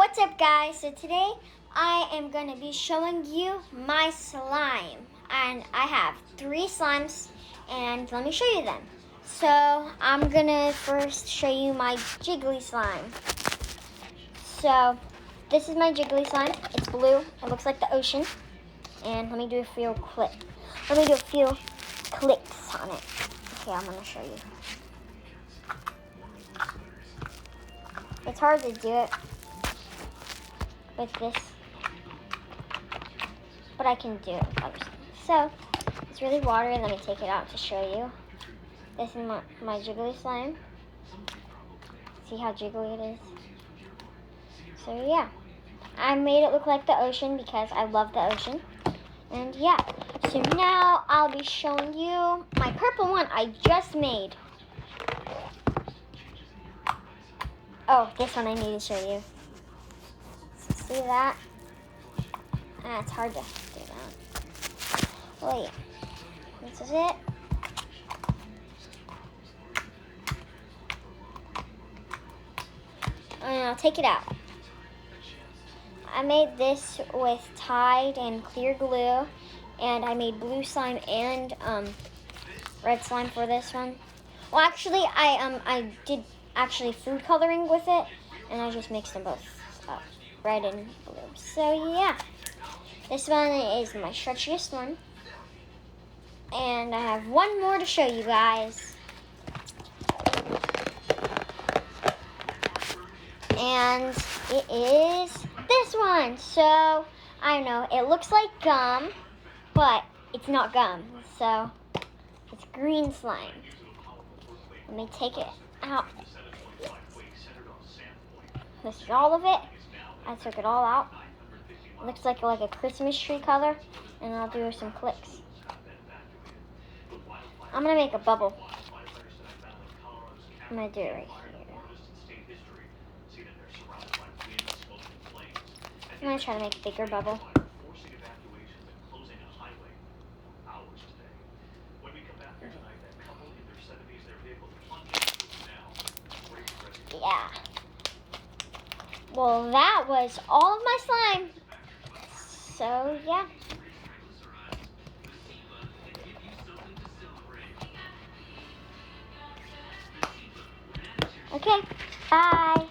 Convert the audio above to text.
What's up, guys? So today I am going to be showing you my slime, and I have 3 slimes, and let me show you them. So I'm going to first show you my jiggly slime. So this is my jiggly slime. It's blue. It looks like the ocean. And let me do a few clicks on it. Okay, I'm going to show you. It's hard to do it with this, but I can do it. So it's really watery. Let me take it out to show you. This is my jiggly slime. See how jiggly it is? So yeah, I made it look like the ocean because I love the ocean. And yeah, so now I'll be showing you my purple one I just made. Oh, this one I need to show you. See that? It's hard to do that. Oh yeah, this is it. And I'll take it out. I made this with Tide and clear glue, and I made blue slime and red slime for this one. Well, actually, I did food coloring with it, and I just mixed them both up, red and blue. So yeah, this one is my stretchiest one, and I have one more to show you guys. And it is this one. So, I know, it looks like gum, but it's not gum. So, it's green slime. Let me take it out. This is all of it. I took it all out. It looks like a Christmas tree color. And I'll do some clicks. I'm going to make a bubble. I'm going to do it right here. I'm going to try to make a bigger bubble. Yeah. Well, that was all of my slime. So, yeah. Okay, bye.